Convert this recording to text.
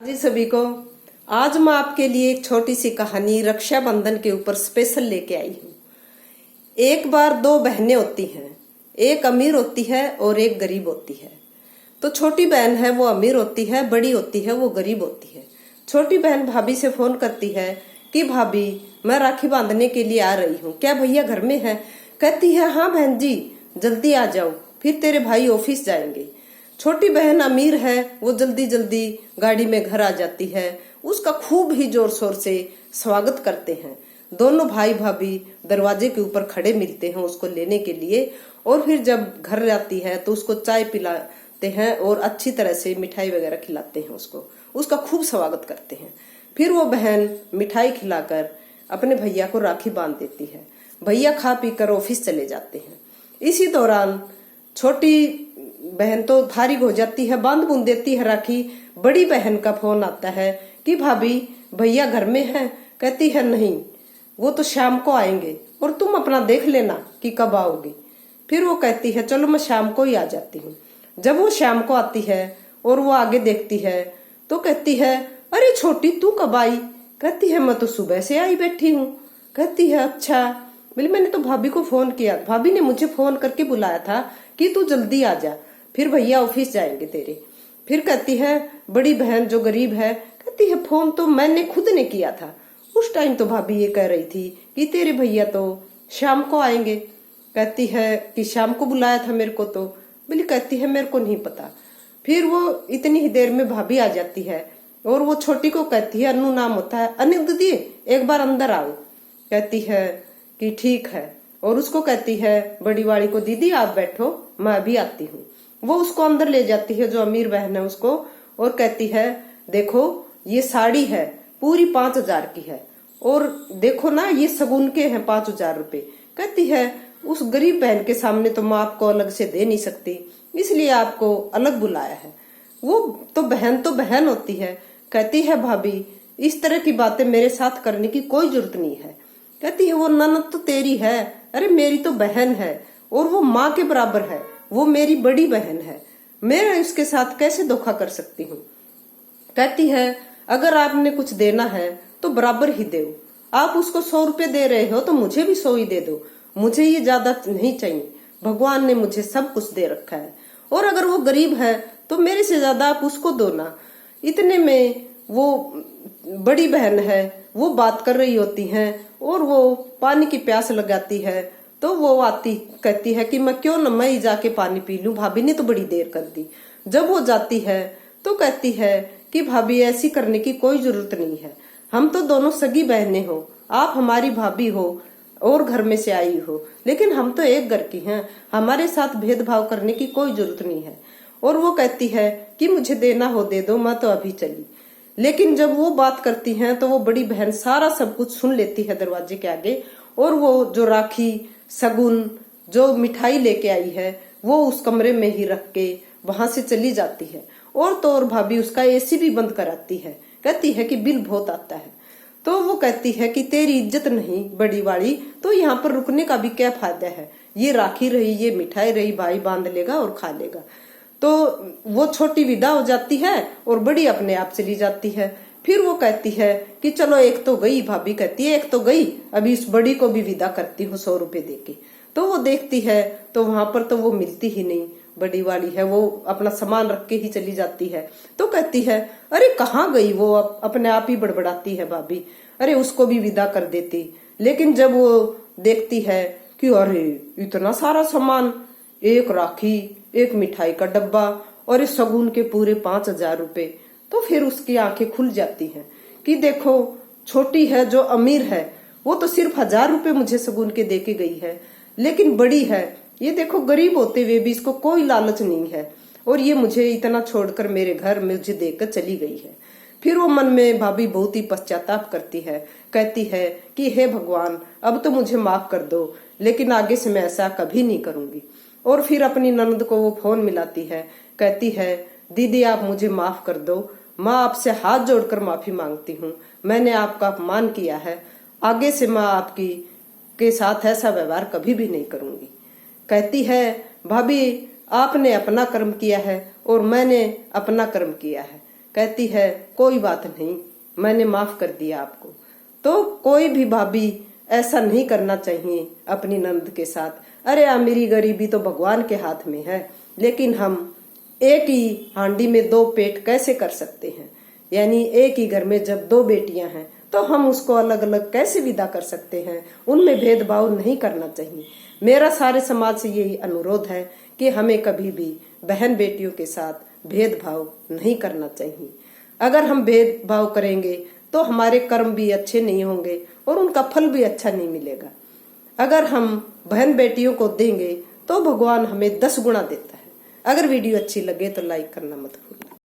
जी सभी को आज मैं आपके लिए एक छोटी सी कहानी रक्षाबंधन के ऊपर स्पेशल लेके आई हूँ। एक बार दो बहनें होती हैं, एक अमीर होती है और एक गरीब होती है। तो छोटी बहन है वो अमीर होती है, बड़ी होती है वो गरीब होती है। छोटी बहन भाभी से फोन करती है कि भाभी मैं राखी बांधने के लिए आ रही हूँ, क्या भैया घर में है? कहती है हाँ बहन जी जल्दी आ जाओ, फिर तेरे भाई ऑफिस जाएंगे। छोटी बहन अमीर है, वो जल्दी जल्दी गाड़ी में घर आ जाती है। उसका खूब ही जोर शोर से स्वागत करते हैं। दोनों भाई भाभी दरवाजे के ऊपर खड़े मिलते हैं उसको लेने के लिए, और फिर जब घर जाती है तो उसको चाय पिलाते हैं और अच्छी तरह से मिठाई वगैरह खिलाते हैं उसको, उसका खूब स्वागत करते हैं। फिर वो बहन मिठाई खिलाकर अपने भैया को राखी बांध देती है। भैया खा पीकर ऑफिस चले जाते हैं। इसी दौरान छोटी बहन तो फारिग हो जाती है, बांध बूंद देती है राखी। बड़ी बहन का फोन आता है कि भाभी भैया घर में है? कहती है नहीं, वो तो शाम को आएंगे और तुम अपना देख लेना कि कब आओगी। फिर वो कहती है चलो मैं शाम को ही आ जाती हूँ। जब वो शाम को आती है और वो आगे देखती है तो कहती है अरे छोटी तू कब आई? कहती है मैं तो सुबह से आई बैठी हूँ। कहती है अच्छा, बोले मैंने तो भाभी को फोन किया, भाभी ने मुझे फोन करके बुलाया था कि तू जल्दी आ जा, फिर भैया ऑफिस जाएंगे तेरे। फिर कहती है बड़ी बहन जो गरीब है, कहती है फोन तो मैंने खुद ने किया था, उस टाइम तो भाभी ये कह रही थी कि तेरे भैया तो शाम को आएंगे। कहती है कि शाम को बुलाया था मेरे को तो, बोली कहती है मेरे को नहीं पता। फिर वो इतनी ही देर में भाभी आ जाती है और वो छोटी को कहती है, अनु नाम होता है, अनिल दीदी एक बार अंदर आओ। कहती है कि ठीक है, और उसको कहती है बड़ी वाली को, दीदी आप बैठो मैं अभी आती हूँ। वो उसको अंदर ले जाती है जो अमीर बहन है उसको, और कहती है देखो ये साड़ी है पूरी 5,000 की है, और देखो ना ये शगुन के हैं 5,000 रुपए। कहती है उस गरीब बहन के सामने तो मैं आपको अलग से दे नहीं सकती, इसलिए आपको अलग बुलाया है। वो तो बहन होती है। कहती है भाभी इस तरह की बातें मेरे साथ करने की कोई जरूरत नहीं है। कहती है वो ननद तो तेरी है, अरे मेरी तो बहन है और वो माँ के बराबर है, वो मेरी बड़ी बहन है, मैं उसके साथ कैसे धोखा कर सकती हूँ। कहती है अगर आपने कुछ देना है तो बराबर ही दो, आप उसको 100 रुपए दे रहे हो तो मुझे भी 100 ही दे दो, मुझे ये ज्यादा नहीं चाहिए, भगवान ने मुझे सब कुछ दे रखा है, और अगर वो गरीब है तो मेरे से ज्यादा आप उसको दो ना। इतने में वो बड़ी बहन है वो बात कर रही होती है और वो पानी की प्यास लगाती है, तो वो आती कहती है कि मैं क्यों न मैं ही जाके पानी पी लूं, भाभी ने तो बड़ी देर कर दी। जब वो जाती है तो कहती है कि भाभी ऐसी करने की कोई जरूरत नहीं है, हम तो दोनों सगी बहनें हो, आप हमारी भाभी हो और घर में से आई हो, लेकिन हम तो एक घर की हैं, हमारे साथ भेदभाव करने की कोई जरूरत नहीं है। और वो कहती है कि मुझे देना हो दे दो, मैं तो अभी चली। लेकिन जब वो बात करती हैं तो वो बड़ी बहन सारा सब कुछ सुन लेती है दरवाजे के आगे, और वो जो राखी शगुन जो मिठाई लेके आई है वो उस कमरे में ही रख के वहां से चली जाती है। और तो और भाभी उसका एसी भी बंद कराती है, कहती है कि बिल बहुत आता है। तो वो कहती है कि तेरी इज्जत नहीं बड़ी वाली, तो यहाँ पर रुकने का भी क्या फायदा है, ये राखी रही ये मिठाई रही, भाई बांध लेगा और खा लेगा। तो वो छोटी विदा हो जाती है और बड़ी अपने आप चली जाती है। फिर वो कहती है कि चलो एक तो गई, भाभी कहती है एक तो गई, अभी इस बड़ी को भी विदा करती हूँ 100 रुपए देके। तो वो देखती है तो वहां पर तो वो मिलती ही नहीं, बड़ी वाली है वो अपना सामान रख के ही चली जाती है। तो कहती है अरे कहाँ गई वो, अपने आप ही बड़बड़ाती है भाभी, अरे उसको भी विदा कर देती। लेकिन जब वो देखती है कि अरे इतना सारा सामान, एक राखी, एक मिठाई का डब्बा और इस शगुन के पूरे 5,000 रुपए, तो फिर उसकी आंखें खुल जाती हैं कि देखो छोटी है जो अमीर है वो तो सिर्फ 1,000 रुपए मुझे शगुन के देके गई है, लेकिन बड़ी है ये देखो गरीब होते हुए भी इसको कोई लालच नहीं है, और ये मुझे इतना छोड़कर मेरे घर मुझे देकर चली गई है। फिर वो मन में भाभी बहुत ही पश्चाताप करती है, कहती है कि हे भगवान अब तो मुझे माफ कर दो, लेकिन आगे से मैं ऐसा कभी नहीं करूंगी। और फिर अपनी ननद को वो फोन मिलाती है, कहती है दीदी आप मुझे माफ कर दो, मैं आपसे हाथ जोड़कर माफी मांगती हूँ, मैंने आपका अपमान किया है, आगे से मैं आपकी के साथ ऐसा व्यवहार कभी भी नहीं करूंगी। कहती है भाभी आपने अपना कर्म किया है और मैंने अपना कर्म किया है, कहती है कोई बात नहीं, मैंने माफ कर दिया आपको। तो कोई भी भाभी ऐसा नहीं करना चाहिए अपनी नंद के साथ। अरे अमीरी गरीबी तो भगवान के हाथ में है, लेकिन हम एक ही हांडी में दो पेट कैसे कर सकते हैं। यानी एक ही घर में जब दो बेटियां हैं तो हम उसको अलग अलग कैसे विदा कर सकते हैं। उनमें भेदभाव नहीं करना चाहिए। मेरा सारे समाज से यही अनुरोध है कि हमें कभी भी बहन बेटियों के साथ भेदभाव नहीं करना चाहिए। अगर हम भेदभाव करेंगे तो हमारे कर्म भी अच्छे नहीं होंगे और उनका फल भी अच्छा नहीं मिलेगा। अगर हम बहन बेटियों को देंगे तो भगवान हमें 10 गुना देता है। अगर वीडियो अच्छी लगे तो लाइक करना मत भूलना।